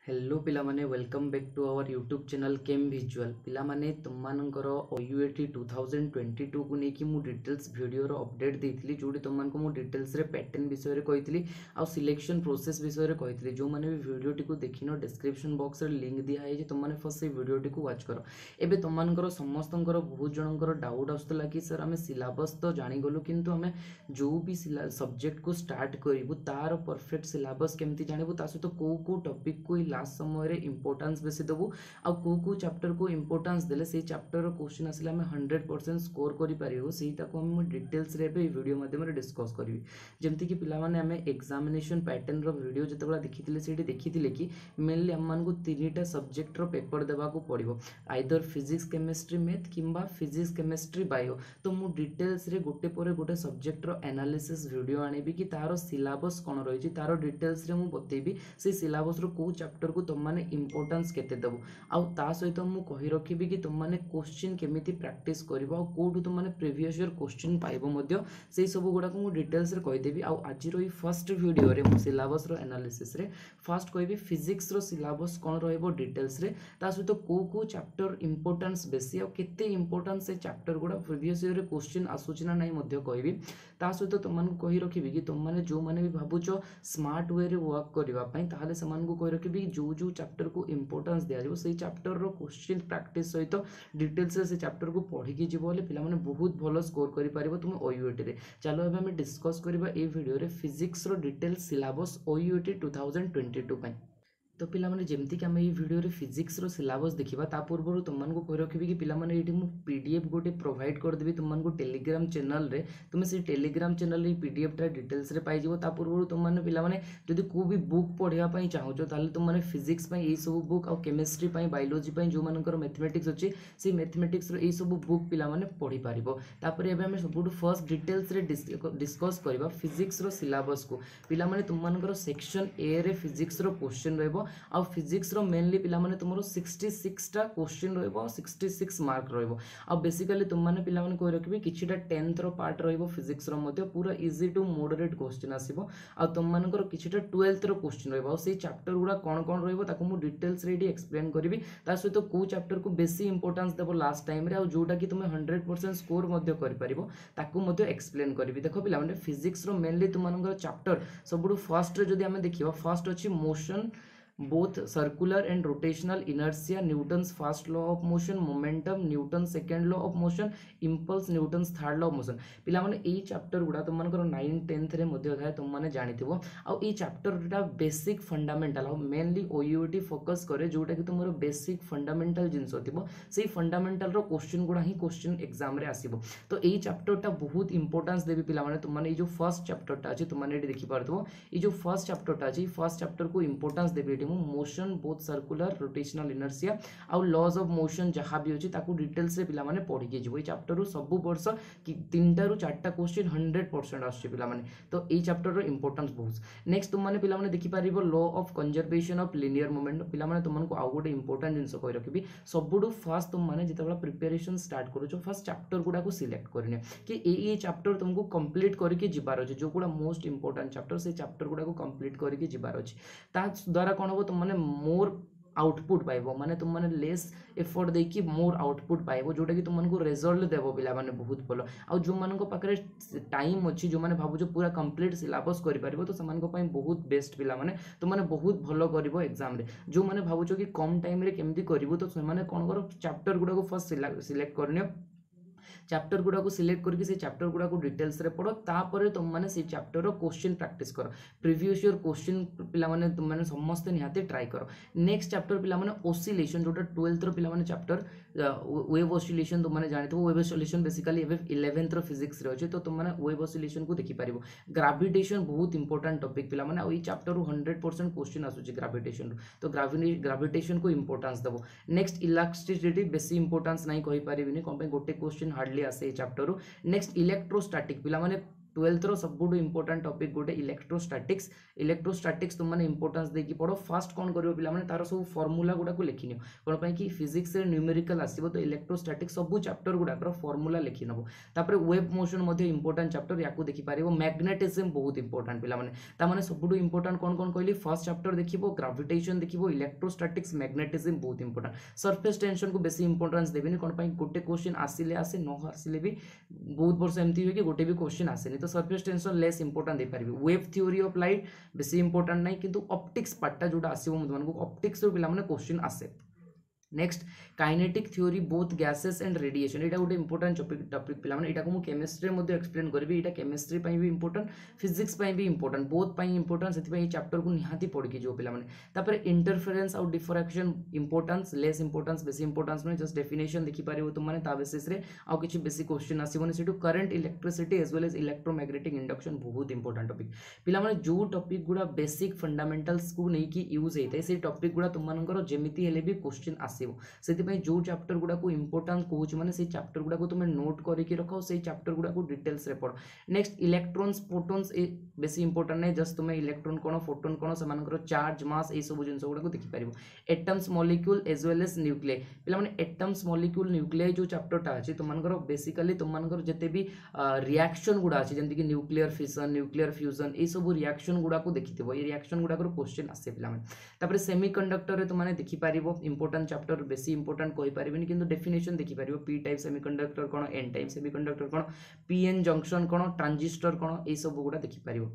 Hello पिला माने welcome back to our YouTube channel Chem Visual पिला माने तुम मानकर ओयूएटी 2022 को लेकिन मु डिटेल्स वीडियो रो अपडेट देइथिली जोडी तुम मानको मु डिटेल्स रे पैटर्न विषय रे कहितली आ सिलेक्शन प्रोसेस विषय रे कहितली जो माने भी वीडियो टी को देखिनो डिस्क्रिप्शन बॉक्स रे लिंक दिया है जे तुम माने फर्स्ट से वीडियो टी को वॉच करो। एबे तुम मानकर समस्तंकर बहुत जनकर डाउट आस्तला कि सर हमें सिलेबस तो जानि गलो किंतु हमें जो भी सब्जेक्ट को स्टार्ट करिवु तार परफेक्ट सिलेबस केमती जानिबु ता सहित को टॉपिक को लास्ट समय रे इंपोर्टेंस बेसी देबु आ को चैप्टर को इंपोर्टेंस देले से चैप्टर रो क्वेश्चन आसिला हम 100% स्कोर करि परिबो सेटा को हम डिटेल्स रे बे वीडियो माध्यम रे डिस्कस करबी। जेमति कि पिला माने हमें एग्जामिनेशन पैटर्न रो वीडियो जतबेला देखिथिले सेठी देखिथिले कि मेनली हम मान को तीनटा सब्जेक्ट रो पेपर देबा को पड़िबो आइदर फिजिक्स केमिस्ट्री मैथ किंबा फिजिक्स केमिस्ट्री बायो। तो मु डिटेल्स रे गोटे परे गोटे सब्जेक्ट रो एनालिसिस वीडियो आनेबी कि तारो सिलेबस कोन रहिछि तारो डिटेल्स रे मु बतेबी से सिलेबस रो को चैप्टर को तुम माने इंपोर्टेंस केते देबो आ ता सहित मु कहि रखिबी कि तुम माने क्वेश्चन केमिति प्रैक्टिस करबो आ कोठु तुम माने प्रीवियस ईयर क्वेश्चन पाइबो मध्य सेही सब गुडा को मु डिटेल्स रे कहि देबी आ आज रो ई फर्स्ट वीडियो रे मु सिलेबस रो एनालिसिस रे फर्स्ट कहबी फिजिक्स रो सिलेबस कोन रहइबो डिटेल्स रे ता सहित को चैप्टर इंपोर्टेंस बेसी आ केते इंपोर्टेंस से चैप्टर गुडा प्रीवियस ईयर रे क्वेश्चन आसुची ना नै मध्य कहबी। ता सहित तुम माने कहि रखिबी कि तुम माने जो माने भी भाबुचो स्मार्ट वे रे वर्क करबा पई ताहाले समान को कहि रखिबी जो जो चैप्टर को इंपोर्टेंस दिया जाबो सेही चैप्टर रो क्वेश्चन प्रैक्टिस सहित डिटेल्स से चैप्टर को पढ़ी के जीवो ले पिला माने बहुत भलो स्कोर करि पारिबो तुम ओयूएटी रे। चलो अब हम डिस्कस करबा ए वीडियो रे फिजिक्स रो डिटेल्स सिलेबस ओयूएटी 2022 पई। तो पिला माने जेमती कि हम ये वीडियो रे फिजिक्स रो सिलेबस देखिबा ता पूर्व तुम मान को कहि रखिबी कि पिला माने एठी मु पीडीएफ गोटे प्रोवाइड कर देबी तुम मान को टेलीग्राम चैनल रे तुमे से टेलीग्राम चैनल रे पीडीएफ टा डिटेल्स रे पाई जिवो। ता पूर्व तुम माने पिला माने जदी को भी बुक पढिया पई चाहो जो ताले तुम माने फिजिक्स पई ए सब बुक आ केमिस्ट्री पई बायोलॉजी पई जो मानकर मैथमेटिक्स अछि से मैथमेटिक्स रो ए सब बुक पिला माने पढी पारिबो। तापर एबे हम सबुट फर्स्ट डिटेल्स रे डिस्कस करबा फिजिक्स रो सिलेबस को। पिला माने तुम मानकर सेक्शन ए रे फिजिक्स रो क्वेश्चन रहबो आ फिजिक्स रो मेनली पिला माने तुमरो 66 टा क्वेश्चन रहबो 66 मार्क रहबो आ बेसिकली तुम माने पिला माने कोइ रखबी किछिटा 10th रो पार्ट रहबो फिजिक्स रो मध्ये पूरा इजी टू मॉडरेट क्वेश्चन आसीबो आ तुम मानकर किछिटा 12th रो क्वेश्चन रहबो आ से चैप्टर गुडा कोन कोन रहबो ताको मु डिटेल्स रेडी एक्सप्लेन करबी ता सहित को चैप्टर को बेसी इंपोर्टेंस देबो लास्ट टाइम रे आ जोटा कि तुम 100% स्कोर मध्ये करि परिबो ताको मध्ये एक्सप्लेन करबी। देखो पिला माने फिजिक्स रो मेनली तुम मानकर चैप्टर सबुडु फर्स्ट रे जदी हमें देखिबा फर्स्ट अछि motion both circular and rotational inertia, Newton's first law of motion, momentum, Newton's second law of motion, impulse, Newton's third law of motion। पिला माने एई चैप्टर गुडा तुम मानकर 9 10th रे मध्ये थाए तुम माने जानिथिबो आ एई चैप्टर टा बेसिक फंडामेंटल आ मेनली ओयूटी फोकस करे जोटा कि तुमरो बेसिक फंडामेंटल जिंस होतिबो सेही फंडामेंटल रो क्वेश्चन गुडा ही क्वेश्चन एग्जाम रे आसीबो। तो एई चैप्टर टा बहुत इंपोर्टेंस देबी पिला माने तुम माने ए जो फर्स्ट चैप्टर टा अछि तुम माने एडी देखि पारथबो ए जो फर्स्ट चैप्टर टा अछि फर्स्ट चैप्टर को इंपोर्टेंस देबी motion both circular rotational inertia आ लॉज ऑफ मोशन जहां भी होची ताकू डिटेल्स रे पिला माने पढी के जिवो। ए चैप्टर रो सब वर्ष कि 3टा रु 4टा क्वेश्चन 100% आछे पिला माने तो ए चैप्टर रो इंपोर्टेंस बहुत। नेक्स्ट तुम माने पिला माने देखि पारिबो law of conservation of linear moment पिला माने तुमन को आ गोटे इंपोर्टेंट जिंस कहि रखिबी सबुडु फास्ट तुम माने जेतेबेला प्रिपरेशन स्टार्ट करू जो फर्स्ट चैप्टर गुडा को सिलेक्ट करने कि ए चैप्टर तुमको कंप्लीट करके जिबार अछि जो गुडा मोस्ट इंपोर्टेंट चैप्टर से चैप्टर गुडा को कंप्लीट करके जिबार अछि ता द्वारा कोन हो तुम माने मोर आउटपुट पाइबो माने तुम माने लेस एफर्ट दे कि मोर आउटपुट पाइबो जोटा कि तुम मन को रिजल्ट देबो पिला माने बहुत भलो आ जो मन को पाखरे टाइम अछि जो माने भाबु जो पूरा कंप्लीट सिलेबस करि परिबो तो समान को पई बहुत बेस्ट पिला माने तुम माने बहुत भलो करिवो एग्जाम रे जो माने भाबु जो कि कम टाइम रे केमदी करिवो तो माने कोन करो चैप्टर गुडा को फर्स्ट सिलेक्ट करनियो चैप्टर गुडा को सिलेक्ट करके से चैप्टर गुडा को डिटेल्स रे पढ़ो तापर तुम माने से चैप्टर रो क्वेश्चन प्रैक्टिस करो प्रीवियस ईयर क्वेश्चन पिला माने तुम माने समस्त निहाते ट्राई करो। नेक्स्ट चैप्टर पिला माने ओसिलेशन जोटा 12th रो पिला माने चैप्टर वेव ओसिलेशन तुम माने जानिथो वेव ओसिलेशन बेसिकली एवे 11th रो फिजिक्स रे अछि तो तुम माने वेव ओसिलेशन को देखि परिबो। ग्रेविटेशन बहुत इंपोर्टेंट टॉपिक पिला माने ओई चैप्टर रो 100% क्वेश्चन आसुची ग्रेविटेशन तो ग्रेविटेशन को इंपोर्टेंस दबो। नेक्स्ट इलेक्ट्रिसिटी बेसी इंपोर्टेंस नाही कहि परिबिनी कोन पे गोटे क्वेश्चन हार्डली आसे चैप्टर रो। नेक्स्ट इलेक्ट्रोस्टैटिक पिला माने ट्वेल्थ सबुठ इंपोर्टाट टॉपिक गोटे इलेक्ट्रोस्टैटिक्स तुमने इंपोर्टेंस देकी पढ़ो फास्ट कौन करियो पिला माने तार सब फॉर्मूला गुडा को लिखि नियो कोन पई कि फिजिक्स रे न्यूमेरिकल आसीबो तो इलेक्ट्रोस्टैटिक्स सब चैप्टर गुडा कर फॉर्मूला लिखि नबो तापर वेव मोशन मध्ये इंपोर्टेंट चैप्टर याकू देखि पारिबो मैग्नेटिज्म बहुत इंपोर्टेंट पिला माने ता माने सबुठ इंपोर्टेंट कौन कौन कहली फर्स्ट चैप्टर देखिबो ग्रेविटेशन देखिबो इलेक्ट्रोस्टैटिक्स मैग्नेटिज्म बहुत इंपोर्टेंट सरफेस टेंशन को बेसी इंपोर्टेंस देबेनी कोन पई गोटे क्वेश्चन आसिले आसे न आसिले भी बहुत वर्ष एमती हुए कि गोटे भी क्वेश्चन आसेनी तो सरफेस टेंशन लेस इंपोर्टेंट दे पारिबे वेव थ्योरी ऑफ लाइट बेसी इंपोर्टेंट नहीं किंतु ऑप्टिक्स पार्टा जोटा आसीबो तुमको ऑप्टिक्स रो पिला माने क्वेश्चन आसे next kinetic theory both gases and radiation एटा गोटे इंपोर्टेंट टॉपिक पिला माने एटा को मु केमिस्ट्री मध्ये एक्सप्लेन करबी एटा केमिस्ट्री पई भी इंपोर्टेंट फिजिक्स पई भी इंपोर्टेंट बोथ पई इंपोर्टेंट सेति पई चैप्टर को निहाती पढ के जो पिला माने तापर इंटरफेरेंस और डिफ्रैक्शन इंपोर्टेंस लेस इंपोर्टेंस बेसी इंपोर्टेंस में जस्ट डेफिनेशन देखि पारिबो तुम माने ता बेसिस रे आ किछि बेसी क्वेश्चन आसीबोनी सेटु current electricity as well as electromagnetic induction बहुत इंपोर्टेंट टॉपिक पिला माने जो टॉपिक गुडा बेसिक फंडामेंटल्स को नै कि यूज हेतै से टॉपिक गुडा तुम मानकर जेमिति हेले भी क्वेश्चन आसीबो सेति जो चैप्टर गुडा को इंपोर्टेंट कहूँ माने से चैप्टर गुडा को तुम नोट करके रखो से चैप्टर गुडा को डिटेल्स रे पढ़ नेक्स्ट इलेक्ट्रॉन्स फोटॉन्स बेसी इंपोर्टेंट नहीं जस्ट तुम इलेक्ट्रॉन कोन फोटॉन कोन से चार्ज मास ए सब जिंस गुडा को देखि पारिबो atoms molecule as well as nuclei पिला माने एटम्स मॉलिक्यूल न्यूक्लियाई जो चैप्टर टा अछि तुमनकर बेसिकली तुमनकर जते भी रिएक्शन गुडा अछि जेंति कि न्यूक्लियर फिशन न्यूक्लियर फ्यूजन ए सब रिएक्शन गुडा को देखिथिबो ए रिएक्शन गुडा को क्वेश्चन आसे पिला माने तापर सेमीकंडक्टर रे तुमने देखि पारिबो इंपोर्टेंट चैप्टर बेसी इंपोर्टेंट कहि पारिबेनी किंतु डेफिनेशन देखि पारिबो पी टाइप सेमीकंडक्टर कोन एन टाइप सेमीकंडक्टर कोन पीएन जंक्शन कोन ट्रांजिस्टर कोन ए सब गुडा देखि पारिबो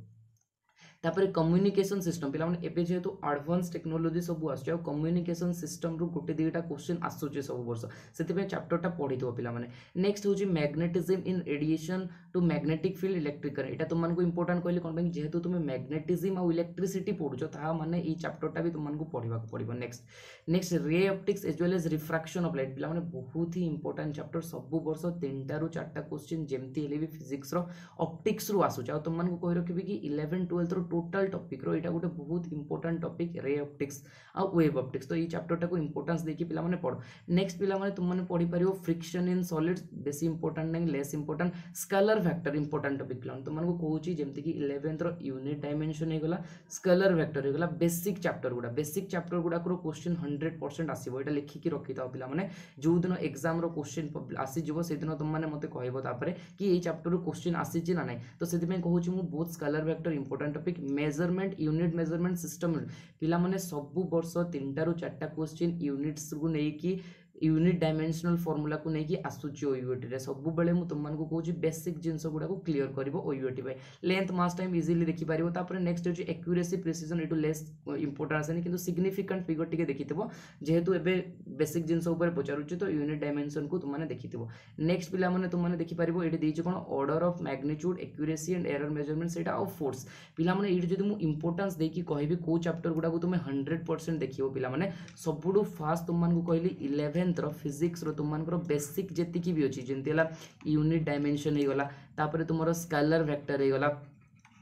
तापर कम्युनिकेशन सिस्टम पिला माने एबे जेहेतु एडवांस टेक्नोलॉजी सब आछे कम्युनिकेशन सिस्टम रु गोटे दुईटा क्वेश्चन आसुचे सब वर्ष सेति पे चैप्टरटा पढितो पिला माने नेक्स्ट होची magnetism in radiation to magnetic field electric current एटा तुम मानको इंपोर्टेंट कहली कोन जेहेतु तुम मैग्नेटिज्म आ इलेक्ट्रिसिटी पढुचो ता माने ई चैप्टरटा भी तुम मानको पढिबा को पडिबो नेक्स्ट रे optics as well as refraction of light पिला माने बहुत ही इंपोर्टेंट चैप्टर सब वर्ष 3टा रु 4टा क्वेश्चन जेमती हेले भी फिजिक्स रो ऑप्टिक्स रु आसुचे आ तुम मानको कहि रखिबी कि 11 12 रो टोटल टॉपिक रो एटा गोटे बहुत इंपोर्टेंट टॉपिक रे ऑप्टिक्स आ वेव ऑप्टिक्स तो ई चैप्टरटा को इंपोर्टेंस देकी पिला माने पढो नेक्स्ट पिला माने तुम माने पढि परियो फ्रिक्शन इन सॉलिड्स बेसी इंपोर्टेंट नहीं less important scalar vector important topic पिला तुम मानको कहूची जेमति कि 11th रो यूनिट डायमेंशन हे गला स्केलर वेक्टर हे गला बेसिक चैप्टर गुडा को क्वेश्चन 100% आसीबो एटा लिखि कि रखि ताओ पिला माने जो दिन एग्जाम रो क्वेश्चन आसी जिवो से दिन तुम माने मते कहबो तापरे कि ए चैप्टर रो क्वेश्चन आसी छि ना नै तो सेति में कहूची मु both scalar vector important topic measurement unit measurement system पिला माने सब वर्ष 3टा रु 4टा क्वेश्चन यूनिट्स को नै कि यूनिट डायमेंशनल फॉर्मूला को नहीं कि आसुची ओयूएटी रे सब बेले मु तुम मानको कहूची बेसिक जिंस गुडा को क्लियर करिवो OUAT by length mass time easily देखि पारिवो तापर नेक्स्ट होची एक्यूरेसी प्रिसिजन इटु लेस इंपोर्टेंट आसेनी किंतु सिग्निफिकेंट फिगर टिके देखिथिबो जेहेतु एबे बेसिक जिंस ऊपर पचारुची तो यूनिट डायमेंशन को तुम माने देखिथिबो नेक्स्ट पिला माने तुम माने देखि पारिवो एडी देइछ कोन order of magnitude accuracy and error measurement सेटा ऑफ फोर्स पिला माने एडी जदि मु इंपोर्टेंस देकी कहबी को चैप्टर गुडा को तुम 100% देखिवो पिला माने सबुडु फास्ट तुम मानको कहली 11th फिजिक्स रो तुम मानकर बेसिक जेतिकी भी अछि जेंति हला यूनिट डायमेंशन हे गला तापर तुमरो स्केलर वेक्टर हे गला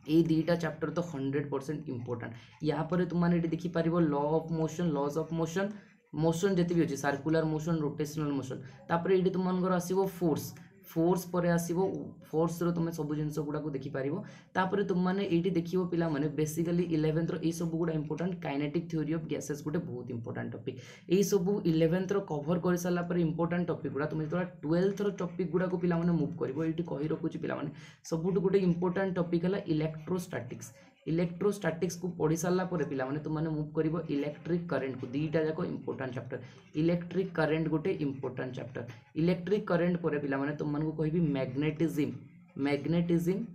ए दुईटा चैप्टर तो 100% इंपोर्टेंट या पर तुम माने देखि पारिबो law of motion laws of motion जेति भी अछि सर्कुलर मोशन रोटेशनल मोशन तापर एडी तुम मानकर आसीबो फोर्स पर आसीबो फोर्स रो तुम सब जिंस गुडा को देखि पारिबो तापर तुम माने एटी देखिबो पिला माने बेसिकली 11th रो ए सब गुडा important kinetic theory of gases गुटे बहुत इंपोर्टेंट टॉपिक ए सब 11th रो कवर कर साला पर इंपोर्टेंट टॉपिक गुडा तुम जेतला 12th रो टॉपिक गुडा को पिला माने मूव करबो एटी कहि रखुची पिला माने सबुट गुटे इंपोर्टेंट टॉपिक हला इलेक्ट्रोस्टैटिक्स को पढ़ी सारा पर पिला माने तुम माने मूव करिवो इलेक्ट्रिक करंट को दीटा जाको इंपोर्टेंट चैप्टर इलेक्ट्रिक करंट गोटे इंपोर्टेंट चैप्टर इलेक्ट्रिक करंट पर पिला माने तुम मानको कहबी मैग्नेटिज्म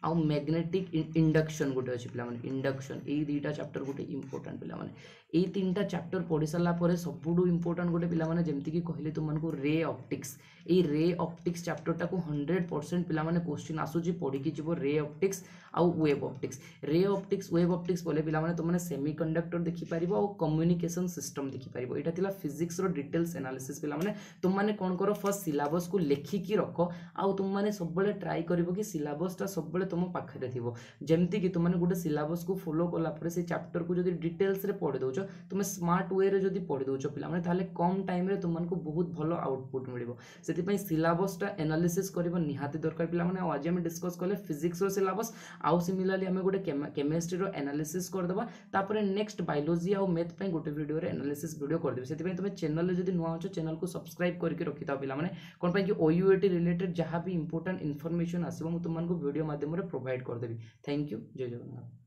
आउ मैग्नेटिक इंडक्शन गोटे अछि पिला माने इंडक्शन ए दीटा चैप्टर गोटे इंपोर्टेंट पिला माने ए तीनटा चैप्टर पढ़ी सारा पर सबुडु इंपोर्टेंट गोटे पिला माने जेमति कि कहले तुम मानको रे ऑप्टिक्स चैप्टर टा को 100% पिला माने क्वेश्चन आसुची पढ़ी कि जीवो रे ऑप्टिक्स आउ वेव ऑप्टिक्स वेव ऑप्टिक्स बोले पिला माने तुम माने सेमीकंडक्टर देखि पारिबो आउ कम्युनिकेशन सिस्टम देखि पारिबो एटा थिला फिजिक्स रो डिटेल्स एनालिसिस पिला माने तुम माने कोन करो फर्स्ट सिलेबस को लेखि कि रखो आउ तुम माने सब बेले ट्राई करिवो कि सिलेबस टा सब बेले तुम पाखरे थिवो जेमति कि तुम माने गोटे सिलेबस को फॉलो कला पर से चैप्टर को जदी डिटेल्स रे पढि दउछ दौच तुम स्मार्ट वे रे जदि पढ़ी दौच पिलामाने ताले कम टाइम रे तुमको बहुत भल आउटपुट मिलिबो सेति सिलेबसटा एनालिसिस करबा निहाती दरकार पिलामाने आज आम डिस्कस कले फिजिक्स रो सिलेबस आउ सिमिलरली आम गोटे केमिस्ट्री रो एनालिसिस करदबा तापर नेक्स्ट बायोलॉजी आ मैथ पे गोटे वीडियो रे एनालिसिस वीडियो कर देबे सेति तुम चैनल रे जदि नुआ हो चैनल को सब्सक्राइब करके रखि था पिलामाने कोन पे कि ओयूएटी रिलेटेड जहां भी इंपोर्टेंट इन्फॉर्मेशन आसीबो मु तुमनको वीडियो माध्यम रे प्रोवाइड कर देबी थैंक यू जय जगन्नाथ।